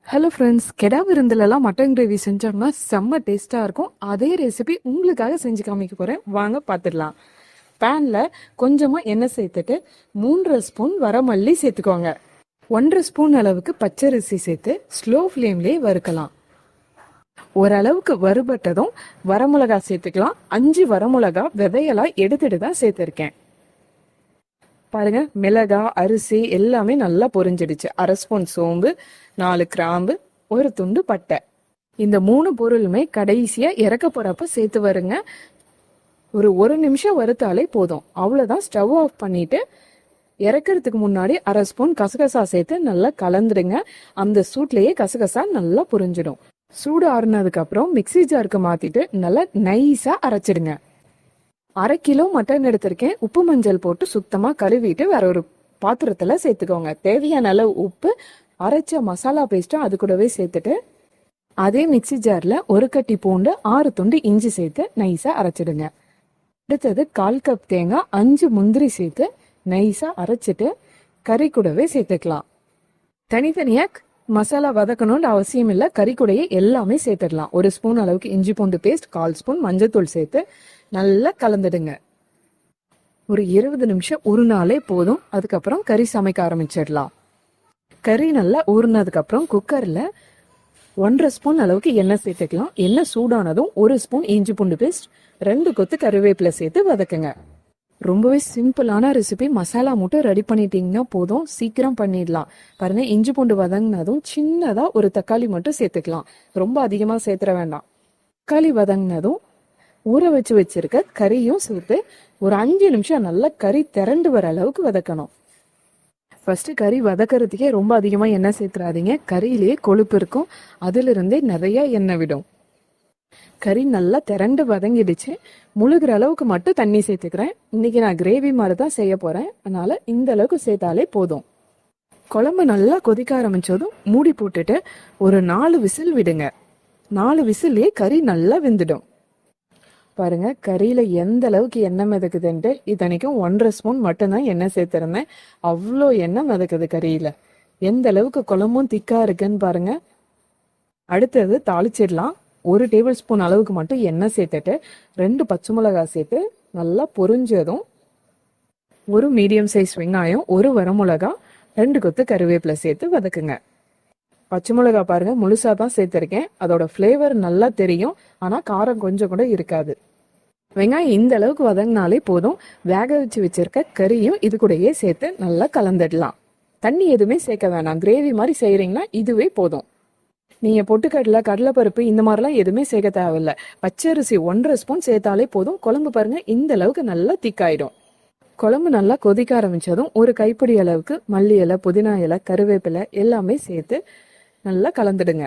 Hello friends, கெடா விருந்துலலாம் mutton gravy செஞ்சோம்னா செம்ம டேஸ்ட்டாக இருக்கும். அதே ரெசிபி உங்களுக்காக செஞ்சு காமிக்க போகிறேன், வாங்க பார்த்துடலாம். பேனில் கொஞ்சமாக எண்ணெய் சேர்த்துட்டு 3 ஸ்பூன் வரமல்லி சேர்த்துக்கோங்க. 1 ஸ்பூன் அளவுக்கு பச்சரிசி சேர்த்து ஸ்லோ ஃப்ளேம்லேயே வறுக்கலாம். ஓரளவுக்கு வறுபட்டதும் வரமிளகா சேர்த்துக்கலாம். 5 வரமிளகா விதையெல்லாம் எடுத்துட்டு தான் சேர்த்துருக்கேன். பாருங்க, மிளகா அரிசி எல்லாமே நல்லா பொரிஞ்சிடுச்சு. 1/2 ஸ்பூன் சோம்பு, 4 கிராம்பு, 1 துண்டு பட்டை. இந்த 3 பொருளுமே கடைசியா இறக்க போறப்ப சேர்த்து வருங்க. ஒரு நிமிஷம் வறுத்தாலே போதும். அவ்வளவுதான். ஸ்டவ் ஆஃப் பண்ணிட்டு இறக்கிறதுக்கு முன்னாடி 1/2 ஸ்பூன் கசகசா சேர்த்து நல்லா கலந்துடுங்க. அந்த சூட்லயே கசகசா நல்லா புரிஞ்சிடும். சூடு ஆறுனதுக்கு அப்புறம் மிக்சி ஜாருக்கு மாத்திட்டு நல்லா நைஸா அரைச்சிடுங்க. 1/2 கிலோ மட்டன் எடுத்திருக்கேன். உப்பு மஞ்சள் போட்டு சுத்தமா கழுவிட்டு வேற ஒரு பாத்திரத்துல சேர்த்துக்கோங்க. தேவையான அளவு உப்பு, அரைச்ச மசாலா பேஸ்ட்டும் அது கூடவே சேர்த்துட்டு அதே மிக்சி ஜார்ல 1 கட்டி பூண்டு, 6 துண்டு இஞ்சி சேர்த்து நைஸா அரைச்சிடுங்க. அடுத்தது 1/4 கப் தேங்காய், 5 முந்திரி சேர்த்து நைஸா அரைச்சிட்டு கறி கூடவே சேர்த்துக்கலாம். தனித்தனியா மசாலா வதக்கணும்னு அவசியம் இல்லை. கறி கூடையே எல்லாமே சேர்த்துடலாம். 1 ஸ்பூன் அளவுக்கு இஞ்சி பூண்டு பேஸ்ட், 1/4 ஸ்பூன் மஞ்சத்தூள் சேர்த்து நல்லா கலந்துடுங்க. ஒரு 20 நிமிஷம் ஊறினாலே போதும். அதுக்கப்புறம் கறி சமைக்க ஆரம்பிச்சிடலாம். கறி நல்லா ஊறினதுக்கு அப்புறம் குக்கர்ல 1/2 ஸ்பூன் அளவுக்கு எண்ணெய் சேர்த்துக்கலாம். எண்ணெய் சூடானதும் 1 ஸ்பூன் இஞ்சி பூண்டு பேஸ்ட், 2 கொத்து கருவேப்பிலை சேர்த்து வதக்குங்க. ரொம்பவே சிம்பிளான ரெசிபி. மசாலா மட்டும் ரெடி பண்ணிட்டீங்கன்னா போதும், சீக்கிரம் பண்ணிடலாம். பாருங்க, இஞ்சி பூண்டு வதங்கினதும் சின்னதா ஒரு தக்காளி மட்டும் சேர்த்துக்கலாம். ரொம்ப அதிகமா சேர்த்துற வேண்டாம். தக்காளி வதங்கினதும் ஊற வச்சிருக்க கறியும் சேர்த்து ஒரு 5 நிமிஷம் நல்லா கறி திரண்டு வர அளவுக்கு வதக்கணும். ஃபர்ஸ்ட் கறி வதக்கிறதுக்கே ரொம்ப அதிகமா எண்ணெய் சேர்த்துறாதீங்க. கறியிலேயே கொழுப்பு இருக்கும், அதுல இருந்தே நிறைய எண்ணெய் விடும். கறி நல்லா திரண்டு வதங்கிடுச்சு. முழுகிற அளவுக்கு மட்டும் தண்ணி சேர்த்துக்கிறேன். இன்னைக்கு நான் கிரேவி மாதிரி தான் செய்ய போறேன், அதனால இந்த அளவுக்கு சேர்த்தாலே போதும். குழம்பு நல்லா கொதிக்க ஆரம்பிச்சதும் மூடி போட்டுட்டு ஒரு 4 விசில் விடுங்க. 4 விசில்லே கறி நல்லா வெந்துடும். பாருங்க, கறியில எந்த அளவுக்கு எண்ணெய் மிதக்குதுன்ட்டு. இத்தனைக்கும் 1/2 ஸ்பூன் மட்டும்தான் எண்ணெய் சேர்த்திருந்தேன். அவ்வளோ எண்ணெய் மிதக்குது கறியில. எந்த அளவுக்கு குழம்பும் திக்கா இருக்குன்னு பாருங்க. அடுத்தது தாளிச்சிடலாம். 1 டேபிள் ஸ்பூன் அளவுக்கு மட்டும் எண்ணெய் சேர்த்துட்டு 2 பச்சை மிளகாய் சேர்த்து நல்லா பொரிஞ்சதும் 1 மீடியம் சைஸ் வெங்காயம், 1 வரமிளகா, 2 கொத்து கருவேப்பிலை சேர்த்து வதக்குங்க. பச்சை மிளகா பாருங்க, முழுசா தான் சேர்த்திருக்கேன். அதோட ஃப்ளேவர் நல்லா தெரியும், ஆனா காரம் கொஞ்சம் கூட இருக்காது. வெங்காயம் இந்த அளவுக்கு வதங்கினாலே போதும். வேக வச்சிருக்க கறியும் இது கூடயே சேர்த்து நல்லா கலந்துடலாம். தண்ணி எதுவுமே சேர்க்க வேணாம். கிரேவி மாதிரி செய்யறீங்கன்னா இதுவே போதும். நீங்க பொட்டுக்கடலை, கடலைப்பருப்பு இந்த மாதிரிலாம் எதுவுமே சேர்க்க தேவையில்லை. பச்சரிசி 1/2 ஸ்பூன் சேர்த்தாலே போதும். குழம்பு பாருங்க இந்த அளவுக்கு நல்லா திக்காயிடும். குழம்பு நல்லா கொதிக்க ஆரம்பிச்சதும் 1 கைப்பிடி அளவுக்கு மல்லி இலை, புதினா இலை, கருவேப்பிலை எல்லாமே சேர்த்து நல்லா கலந்துடுங்க.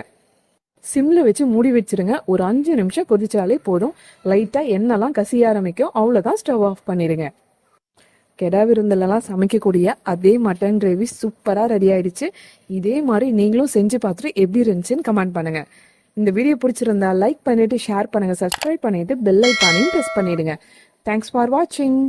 சிம்ல வச்சு மூடி வச்சிருங்க. ஒரு 5 நிமிஷம் கொதிச்சாலே போதும். லைட்டா எண்ணெய்லாம் கசிய ஆரம்பிக்கும். அவ்வளவுதான், ஸ்டவ் ஆஃப் பண்ணிடுங்க. கெடா விருந்துலலாம் சமைக்கக்கூடிய அதே மட்டன் கிரேவி சூப்பரா ரெடி ஆயிடுச்சு. இதே மாதிரி நீங்களும் செஞ்சு பார்த்துட்டு எப்படி இருந்துச்சுன்னு கமெண்ட் பண்ணுங்க. இந்த வீடியோ பிடிச்சிருந்தா லைக் பண்ணிட்டு ஷேர் பண்ணுங்க, சப்ஸ்கிரைப் பண்ணிட்டு பெல் ஐக்கானையும் பிரஸ் பண்ணிடுங்க. தேங்க்ஸ் ஃபார் வாட்சிங்.